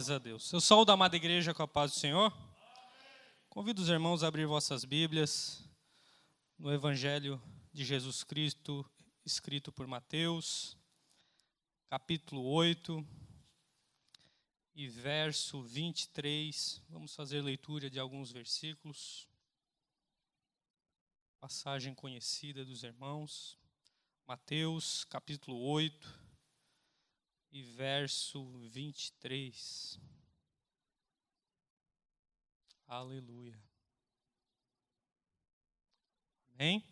Glórias a Deus. Eu sou o da amada igreja com a paz do Senhor. Convido os irmãos a abrir vossas Bíblias no Evangelho de Jesus Cristo, escrito por Mateus, capítulo 8 e verso 23. Vamos fazer leitura de alguns versículos. Passagem conhecida dos irmãos. Mateus, capítulo 8 e verso 23. Aleluia. Amém?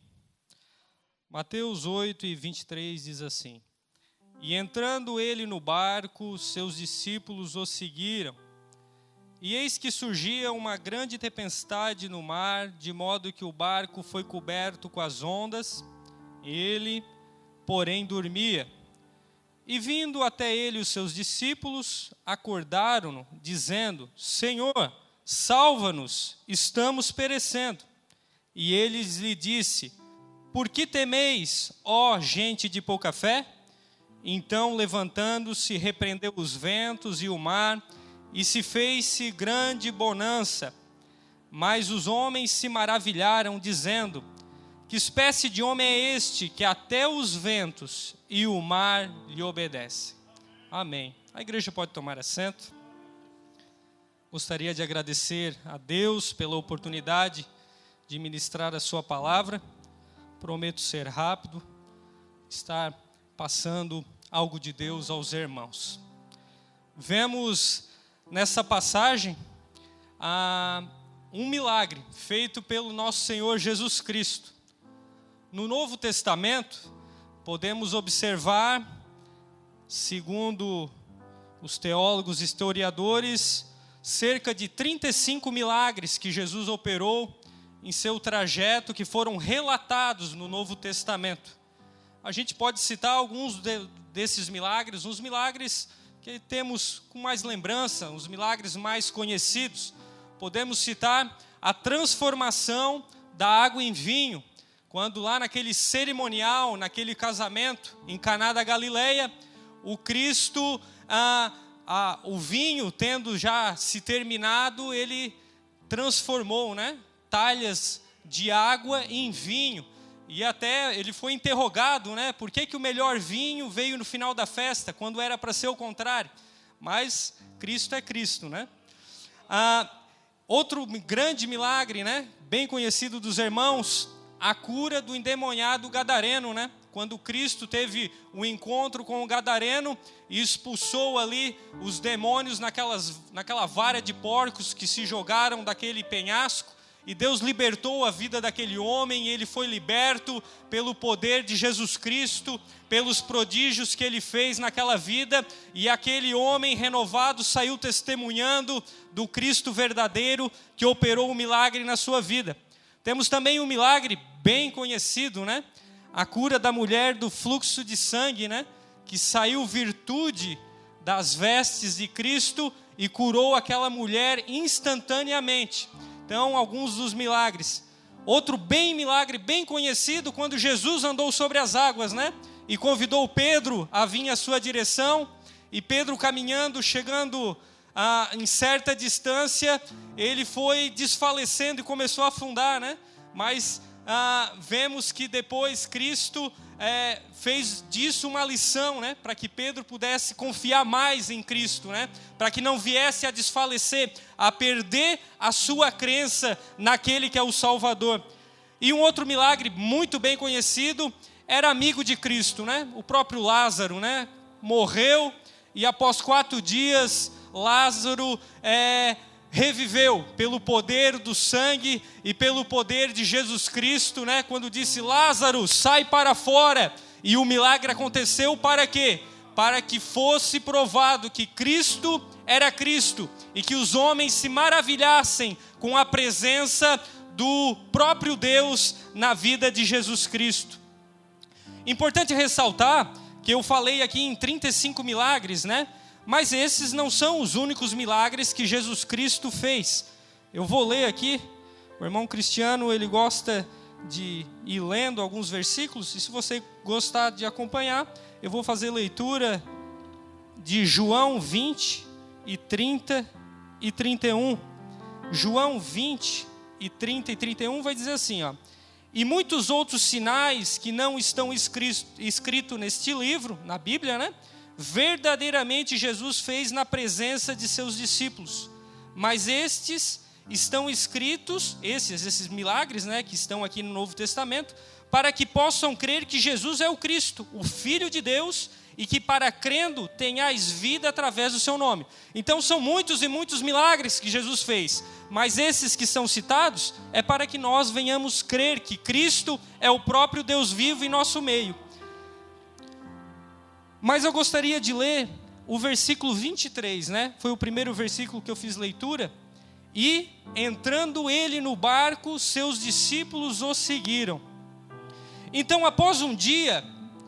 Mateus 8 e 23 diz assim: E entrando ele no barco, seus discípulos o seguiram. E eis que surgia uma grande tempestade no mar, de modo que o barco foi coberto com as ondas. Ele, porém, dormia. E vindo até ele os seus discípulos, acordaram-no, dizendo: Senhor, salva-nos, estamos perecendo. E ele lhe disse: Por que temeis, ó gente de pouca fé? Então, levantando-se, repreendeu os ventos e o mar, e se fez-se grande bonança. Mas os homens se maravilharam, dizendo: Que espécie de homem é este, que até os ventos e o mar lhe obedecem? Amém. A igreja pode tomar assento. Gostaria de agradecer a Deus pela oportunidade de ministrar a sua palavra. Prometo ser rápido, estar passando algo de Deus aos irmãos. Vemos nessa passagem um milagre feito pelo nosso Senhor Jesus Cristo. No Novo Testamento, podemos observar, segundo os teólogos e historiadores, cerca de 35 milagres que Jesus operou em seu trajeto, que foram relatados no Novo Testamento. A gente pode citar alguns desses milagres, uns milagres que temos com mais lembrança, os milagres mais conhecidos. Podemos citar a transformação da água em vinho, quando lá naquele cerimonial, naquele casamento em Caná da Galileia, o Cristo, o vinho tendo já se terminado, ele transformou, talhas de água em vinho. E até ele foi interrogado, por que o melhor vinho veio no final da festa, quando era para ser o contrário. Mas Cristo é Cristo, Outro grande milagre, bem conhecido dos irmãos, a cura do endemoniado gadareno, Quando Cristo teve um encontro com o gadareno e expulsou ali os demônios naquela vara de porcos que se jogaram daquele penhasco, e Deus libertou a vida daquele homem, e ele foi liberto pelo poder de Jesus Cristo, pelos prodígios que ele fez naquela vida, e aquele homem renovado saiu testemunhando do Cristo verdadeiro que operou o milagre na sua vida. Temos também um milagre bem conhecido, A cura da mulher do fluxo de sangue, Que saiu virtude das vestes de Cristo e curou aquela mulher instantaneamente. Então, alguns dos milagres. Outro milagre bem conhecido, quando Jesus andou sobre as águas, E convidou Pedro a vir à sua direção. E Pedro caminhando, chegando em certa distância, ele foi desfalecendo e começou a afundar, Mas vemos que depois Cristo fez disso uma lição, para que Pedro pudesse confiar mais em Cristo, para que não viesse a desfalecer, a perder a sua crença naquele que é o Salvador. E um outro milagre muito bem conhecido, era amigo de Cristo, O próprio Lázaro, morreu, e após 4 dias, Lázaro reviveu pelo poder do sangue e pelo poder de Jesus Cristo, Quando disse: Lázaro, sai para fora. E o milagre aconteceu para quê? Para que fosse provado que Cristo era Cristo e que os homens se maravilhassem com a presença do próprio Deus na vida de Jesus Cristo. Importante ressaltar que eu falei aqui em 35 milagres, Mas esses não são os únicos milagres que Jesus Cristo fez. Eu vou ler aqui. O irmão Cristiano, ele gosta de ir lendo alguns versículos. E se você gostar de acompanhar, eu vou fazer leitura de João 20 e 30 e 31. João 20 e 30 e 31 vai dizer assim, ó. E muitos outros sinais que não estão escritos neste livro, na Bíblia, né? Verdadeiramente Jesus fez na presença de seus discípulos. Mas estes estão escritos, esses milagres, né, que estão aqui no Novo Testamento, para que possam crer que Jesus é o Cristo, o Filho de Deus, e que para crendo tenhais vida através do seu nome. Então são muitos e muitos milagres que Jesus fez, mas esses que são citados é para que nós venhamos crer que Cristo é o próprio Deus vivo em nosso meio. Mas eu gostaria de ler o versículo 23, né? Foi o primeiro versículo que eu fiz leitura. E entrando ele no barco, seus discípulos o seguiram. Então, após um dia,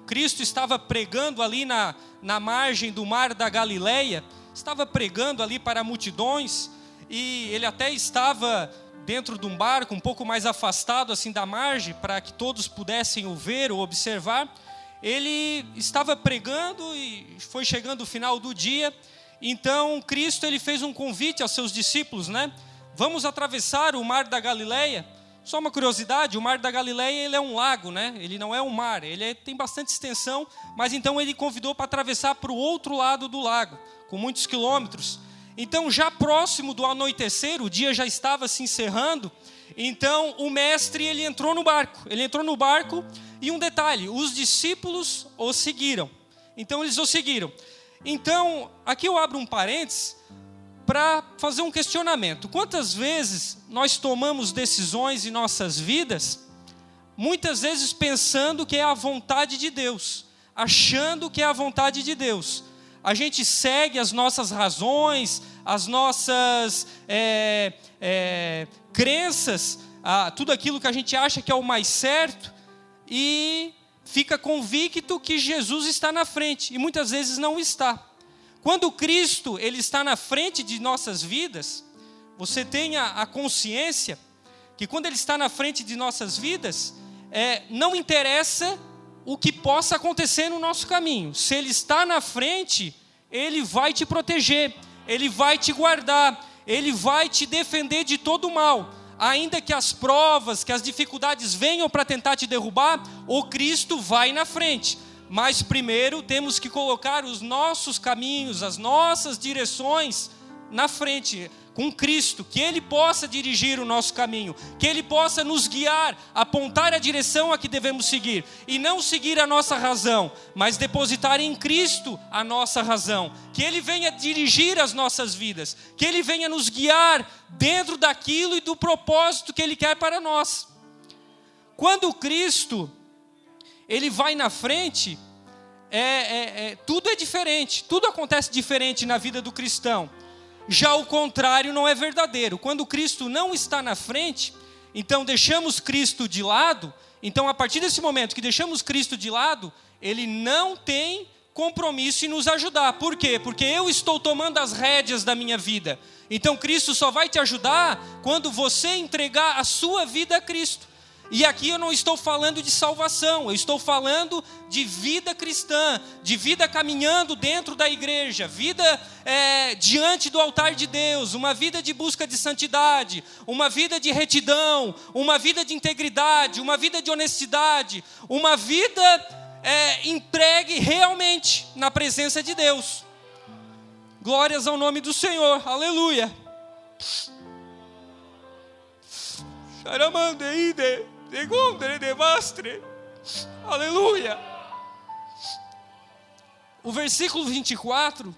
Cristo estava pregando ali na margem do mar da Galileia, estava pregando ali para multidões, e ele até estava dentro de um barco, um pouco mais afastado assim da margem, para que todos pudessem o ver ou observar. Ele estava pregando e foi chegando o final do dia, então Cristo ele fez um convite aos seus discípulos, né? Vamos atravessar o mar da Galileia. Só uma curiosidade, o mar da Galileia ele é um lago, né? Ele não é um mar, tem bastante extensão, mas então ele convidou para atravessar para o outro lado do lago, com muitos quilômetros. Então já próximo do anoitecer, o dia já estava se encerrando, então o mestre ele entrou no barco, e um detalhe, os discípulos o seguiram. Então eles o seguiram. Então, aqui eu abro um parênteses para fazer um questionamento. Quantas vezes nós tomamos decisões em nossas vidas, muitas vezes pensando que é a vontade de Deus, achando que é a vontade de Deus. A gente segue as nossas razões, as nossas crenças, tudo aquilo que a gente acha que é o mais certo, e fica convicto que Jesus está na frente, e muitas vezes não está. Quando Cristo ele está na frente de nossas vidas, você tenha a consciência que quando Ele está na frente de nossas vidas, não interessa o que possa acontecer no nosso caminho. Se Ele está na frente, Ele vai te proteger, Ele vai te guardar, Ele vai te defender de todo o mal. Ainda que as provas, que as dificuldades venham para tentar te derrubar, o Cristo vai na frente. Mas primeiro temos que colocar os nossos caminhos, as nossas direções na frente, com Cristo, que Ele possa dirigir o nosso caminho, que Ele possa nos guiar, apontar a direção a que devemos seguir, e não seguir a nossa razão, mas depositar em Cristo a nossa razão, que Ele venha dirigir as nossas vidas, que Ele venha nos guiar dentro daquilo e do propósito que Ele quer para nós. Quando Cristo Ele vai na frente, tudo é diferente, tudo acontece diferente na vida do cristão. Já o contrário não é verdadeiro. Quando Cristo não está na frente, então deixamos Cristo de lado. Então a partir desse momento que deixamos Cristo de lado, Ele não tem compromisso em nos ajudar. Por quê? Porque eu estou tomando as rédeas da minha vida. Então Cristo só vai te ajudar quando você entregar a sua vida a Cristo. E aqui eu não estou falando de salvação, eu estou falando de vida cristã, de vida caminhando dentro da igreja, vida diante do altar de Deus, uma vida de busca de santidade, uma vida de retidão, uma vida de integridade, uma vida de honestidade, uma vida entregue realmente na presença de Deus. Glórias ao nome do Senhor, aleluia. Aleluia. O versículo 24,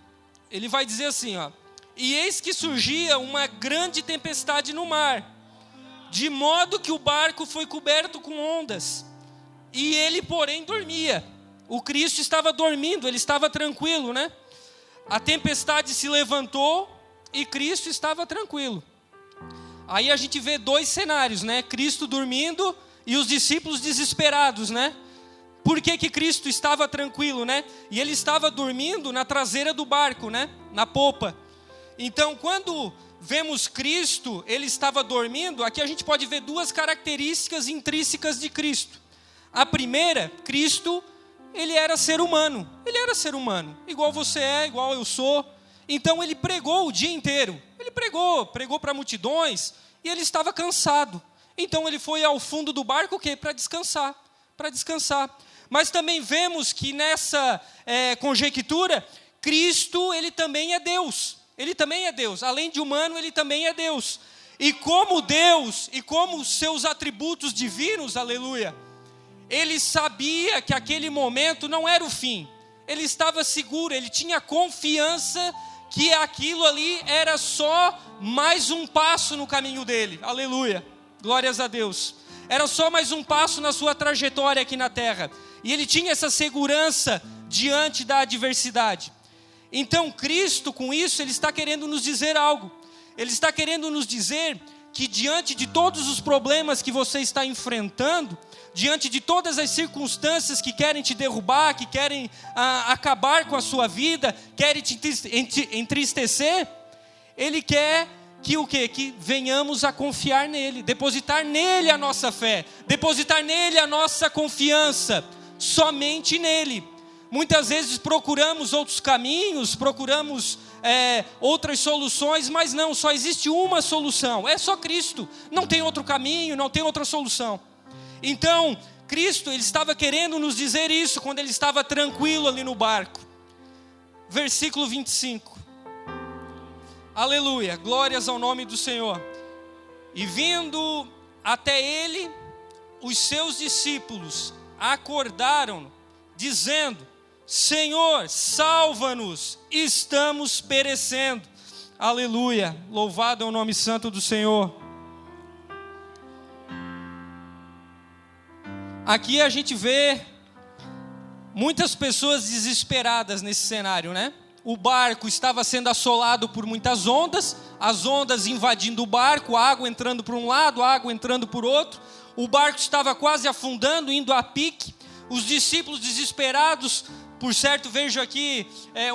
ele vai dizer assim, ó: e eis que surgia uma grande tempestade no mar, de modo que o barco foi coberto com ondas, e ele porém dormia. O Cristo estava dormindo, ele estava tranquilo, né? A tempestade se levantou e Cristo estava tranquilo. Aí a gente vê dois cenários, né? Cristo dormindo e os discípulos desesperados, né? Por que Cristo estava tranquilo, né? E Ele estava dormindo na traseira do barco, né? Na popa. Então, quando vemos Cristo, Ele estava dormindo, aqui a gente pode ver duas características intrínsecas de Cristo. A primeira, Cristo, Ele era ser humano. Ele era ser humano, igual você é, igual eu sou. Então ele pregou o dia inteiro. Ele pregou para multidões, e ele estava cansado. Então ele foi ao fundo do barco o quê? Para descansar. Mas também vemos que nessa conjectura, Cristo, ele também é Deus. Ele também é Deus. Além de humano, ele também é Deus. E como Deus, e como seus atributos divinos, aleluia, ele sabia que aquele momento não era o fim. Ele estava seguro, ele tinha confiança que aquilo ali era só mais um passo no caminho dele. Aleluia, glórias a Deus. Era só mais um passo na sua trajetória aqui na terra. E ele tinha essa segurança diante da adversidade. Então Cristo, com isso, ele está querendo nos dizer algo. Ele está querendo nos dizer que diante de todos os problemas que você está enfrentando, diante de todas as circunstâncias que querem te derrubar, que querem acabar com a sua vida, querem te entristecer, ele quer que o quê? Que venhamos a confiar nele, depositar nele a nossa fé, depositar nele a nossa confiança, somente nele. Muitas vezes procuramos outros caminhos, procuramos outras soluções, mas não, só existe uma solução, é só Cristo, não tem outro caminho, não tem outra solução. Então, Cristo, ele estava querendo nos dizer isso, quando ele estava tranquilo ali no barco. Versículo 25, aleluia, glórias ao nome do Senhor. E vindo até ele, os seus discípulos acordaram, dizendo: Senhor, salva-nos, estamos perecendo. Aleluia, louvado é o nome santo do Senhor. Aqui a gente vê muitas pessoas desesperadas nesse cenário, né? O barco estava sendo assolado por muitas ondas, as ondas invadindo o barco, a água entrando por um lado, a água entrando por outro. O barco estava quase afundando, indo a pique. Os discípulos desesperados. Por certo, vejo aqui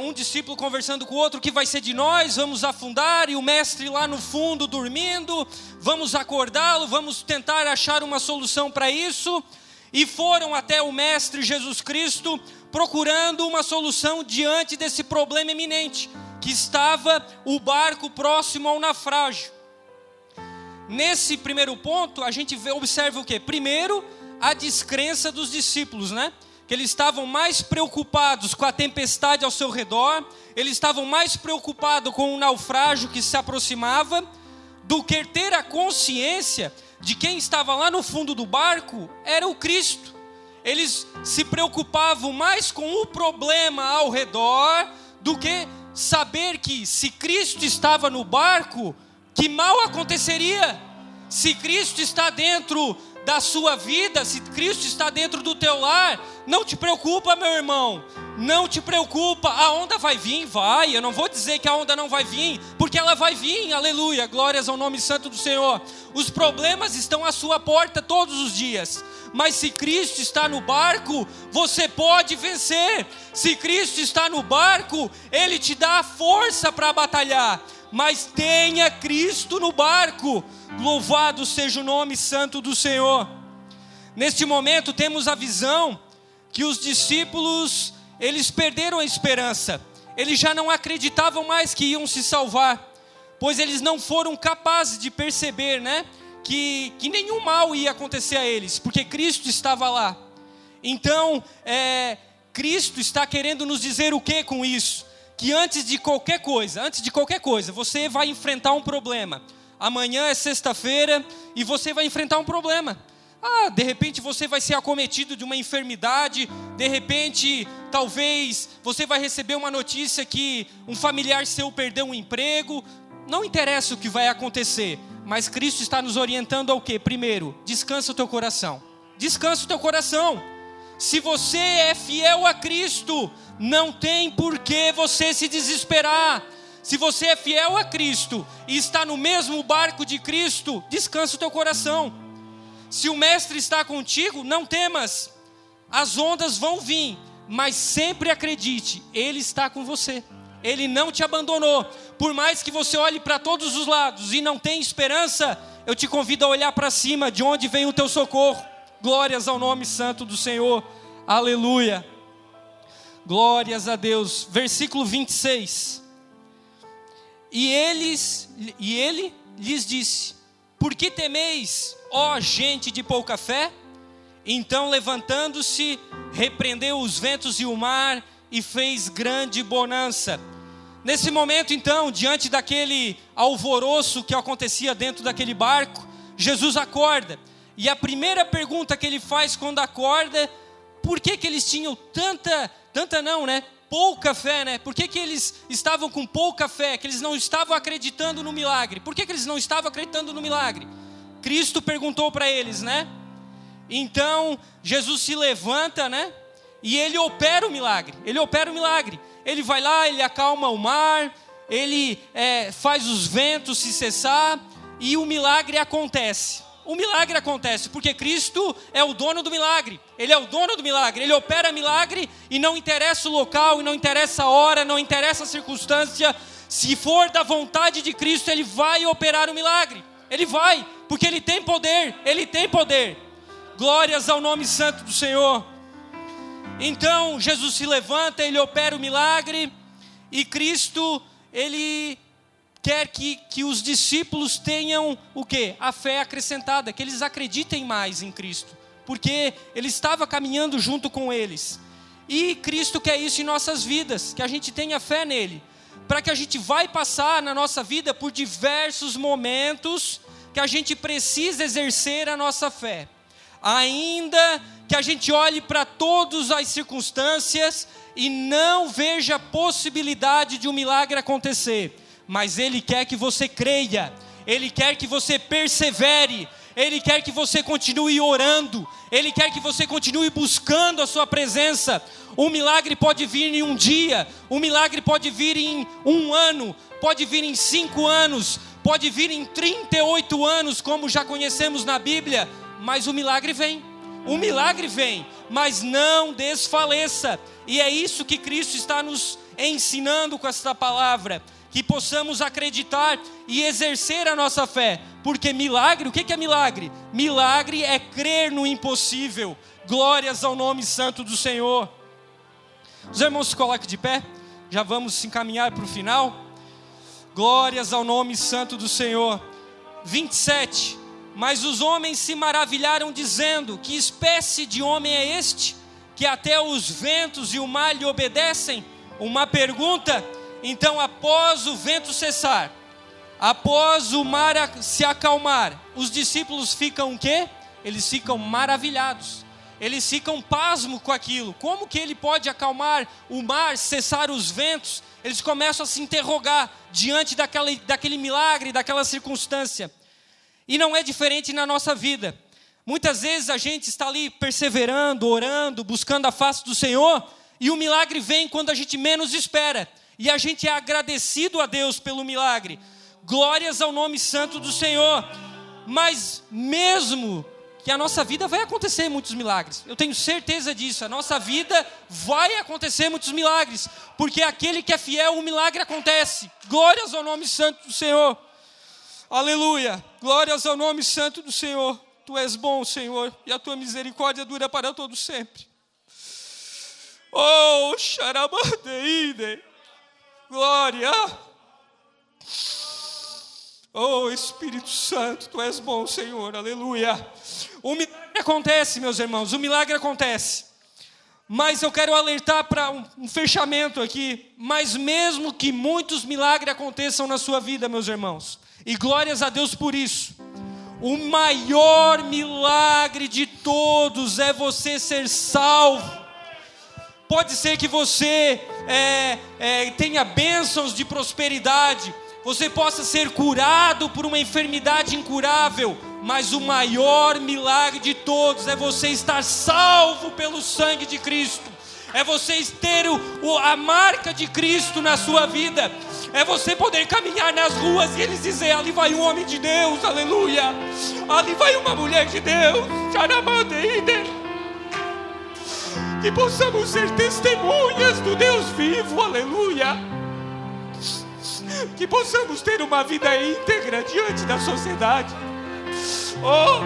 um discípulo conversando com o outro: o que vai ser de nós? Vamos afundar. E o mestre lá no fundo dormindo. Vamos acordá-lo, vamos tentar achar uma solução para isso. E foram até o mestre Jesus Cristo, procurando uma solução diante desse problema iminente, que estava o barco próximo ao naufrágio. Nesse primeiro ponto, a gente observa o quê? Primeiro, a descrença dos discípulos, né? Que eles estavam mais preocupados com a tempestade ao seu redor, eles estavam mais preocupados com o naufrágio que se aproximava, do que ter a consciência de quem estava lá no fundo do barco era o Cristo. Eles se preocupavam mais com o problema ao redor, do que saber que se Cristo estava no barco, que mal aconteceria. Se Cristo está dentro da sua vida, se Cristo está dentro do teu lar, não te preocupa, meu irmão, não te preocupa. A onda vai vir, vai, eu não vou dizer que a onda não vai vir, porque ela vai vir, aleluia, glórias ao nome santo do Senhor. Os problemas estão à sua porta todos os dias, mas se Cristo está no barco, você pode vencer. Se Cristo está no barco, Ele te dá a força para batalhar, mas tenha Cristo no barco. Louvado seja o nome santo do Senhor. Neste momento temos a visão que os discípulos, eles perderam a esperança. Eles já não acreditavam mais que iam se salvar, pois eles não foram capazes de perceber, né, que nenhum mal ia acontecer a eles, porque Cristo estava lá. Então, Cristo está querendo nos dizer o que com isso? Que antes de qualquer coisa, você vai enfrentar um problema. Amanhã é sexta-feira e você vai enfrentar um problema. De repente você vai ser acometido de uma enfermidade. De repente, talvez você vai receber uma notícia que um familiar seu perdeu um emprego. Não interessa o que vai acontecer, mas Cristo está nos orientando ao quê? Primeiro, descansa o teu coração. Descansa o teu coração. Se você é fiel a Cristo, não tem por que você se desesperar. Se você é fiel a Cristo e está no mesmo barco de Cristo, descansa o teu coração. Se o mestre está contigo, não temas. As ondas vão vir, mas sempre acredite, Ele está com você. Ele não te abandonou. Por mais que você olhe para todos os lados e não tenha esperança, eu te convido a olhar para cima, de onde vem o teu socorro. Glórias ao nome santo do Senhor. Aleluia. Glórias a Deus. Versículo 26. E ele lhes disse: por que temeis, ó gente de pouca fé? Então, levantando-se, repreendeu os ventos e o mar e fez grande bonança. Nesse momento, então, diante daquele alvoroço que acontecia dentro daquele barco, Jesus acorda. E a primeira pergunta que ele faz quando acorda: por que eles tinham pouca fé, né? Por que eles estavam com pouca fé? Que eles não estavam acreditando no milagre. Por que eles não estavam acreditando no milagre? Cristo perguntou para eles, né? Então, Jesus se levanta, né? E ele opera o milagre. Ele vai lá, ele acalma o mar, ele faz os ventos se cessar, e o milagre acontece. O milagre acontece porque Cristo é o dono do milagre. Ele é o dono do milagre. Ele opera milagre e não interessa o local, e não interessa a hora, não interessa a circunstância. Se for da vontade de Cristo, Ele vai operar o milagre. Ele vai, porque Ele tem poder. Ele tem poder. Glórias ao nome santo do Senhor. Então Jesus se levanta, Ele opera o milagre, e Cristo, Ele quer que os discípulos tenham o quê? A fé acrescentada, que eles acreditem mais em Cristo, porque Ele estava caminhando junto com eles. E Cristo quer isso em nossas vidas, que a gente tenha fé nele, para que a gente vai passar na nossa vida por diversos momentos que a gente precisa exercer a nossa fé. Ainda que a gente olhe para todas as circunstâncias e não veja a possibilidade de um milagre acontecer, mas Ele quer que você creia, Ele quer que você persevere, Ele quer que você continue orando, Ele quer que você continue buscando a sua presença. O milagre pode vir em um dia, o milagre pode vir em 1 ano, pode vir em 5 anos, pode vir em 38 anos, como já conhecemos na Bíblia, mas o milagre vem, mas não desfaleça. E é isso que Cristo está nos ensinando com esta palavra, que possamos acreditar e exercer a nossa fé, porque milagre, o que é milagre? Milagre é crer no impossível. Glórias ao nome santo do Senhor. Os irmãos se colocam de pé, já vamos se encaminhar para o final. Glórias ao nome santo do Senhor. 27. Mas os homens se maravilharam, dizendo: que espécie de homem é este, que até os ventos e o mar lhe obedecem? Uma pergunta. Então, após o vento cessar, após o mar se acalmar, os discípulos ficam o quê? Eles ficam maravilhados, eles ficam pasmos com aquilo. Como que Ele pode acalmar o mar, cessar os ventos? Eles começam a se interrogar diante daquele milagre, daquela circunstância. E não é diferente na nossa vida. Muitas vezes a gente está ali perseverando, orando, buscando a face do Senhor, e o milagre vem quando a gente menos espera, e a gente é agradecido a Deus pelo milagre. Glórias ao nome santo do Senhor. Mas mesmo que a nossa vida vai acontecer muitos milagres, eu tenho certeza disso, a nossa vida vai acontecer muitos milagres, porque aquele que é fiel, o milagre acontece. Glórias ao nome santo do Senhor. Aleluia, glórias ao nome santo do Senhor. Tu és bom, Senhor, e a tua misericórdia dura para todo sempre. Oh, xarabadeide, glória. Oh, Espírito Santo, tu és bom, Senhor, aleluia. O milagre acontece, meus irmãos, o milagre acontece. Mas eu quero alertar para um fechamento aqui. Mas mesmo que muitos milagres aconteçam na sua vida, meus irmãos, e glórias a Deus por isso, o maior milagre de todos é você ser salvo. Pode ser que você tenha bênçãos de prosperidade, você possa ser curado por uma enfermidade incurável, mas o maior milagre de todos é você estar salvo pelo sangue de Cristo. É você ter a marca de Cristo na sua vida. É você poder caminhar nas ruas e eles dizer: ali vai um homem de Deus, aleluia. Ali vai uma mulher de Deus, xarabadeide. Que possamos ser testemunhas do Deus vivo, aleluia. Que possamos ter uma vida íntegra diante da sociedade. Oh,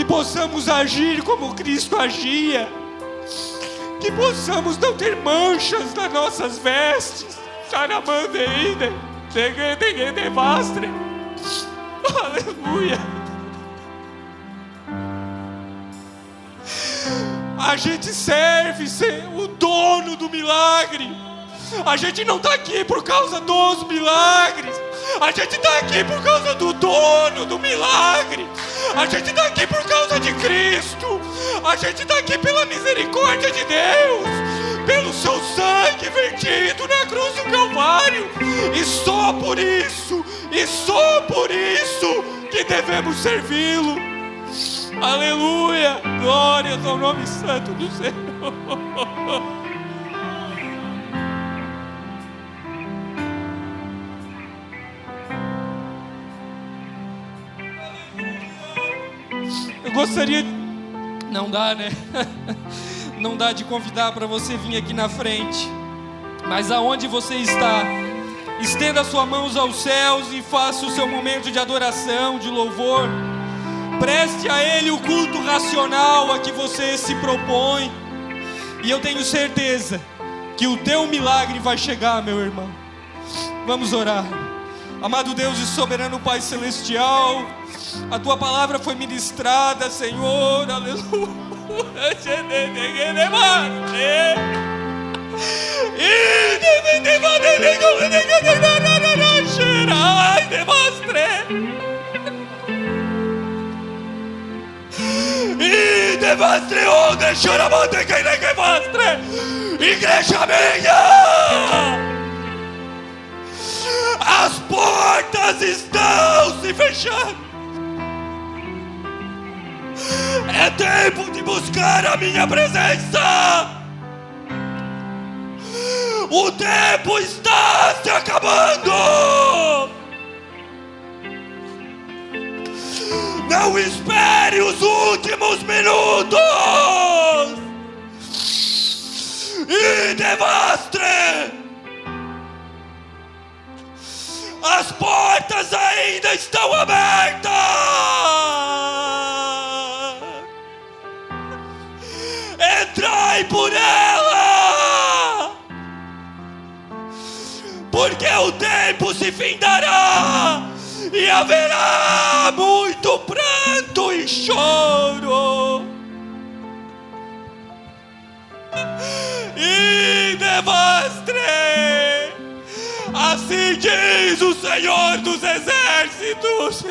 que possamos agir como Cristo agia, que possamos não ter manchas nas nossas vestes. Aleluia. A gente serve o dono do milagre. A gente não está aqui por causa dos milagres. A gente está aqui por causa do dono do milagre. A gente está aqui por causa de Cristo. A gente está aqui pela misericórdia de Deus, pelo seu sangue vertido na cruz do Calvário. E só por isso que devemos servi-lo. Aleluia, glórias ao nome santo do Senhor. Eu gostaria, não dá, né? Não dá de convidar para você vir aqui na frente, mas aonde você está, estenda suas mãos aos céus e faça o seu momento de adoração, de louvor. Preste a Ele o culto racional a que você se propõe, e eu tenho certeza que o teu milagre vai chegar, meu irmão. Vamos orar. Amado Deus e soberano Pai Celestial, a Tua palavra foi ministrada, Senhor, aleluia. Igreja minha, as portas estão se fechando. É tempo de buscar a minha presença. O tempo está se acabando. Não espere os últimos minutos. E devastre. As portas ainda estão abertas. Entrai por ela, porque o tempo se findará e haverá muito pranto e choro. E devastre, assim diz o Senhor dos Exércitos.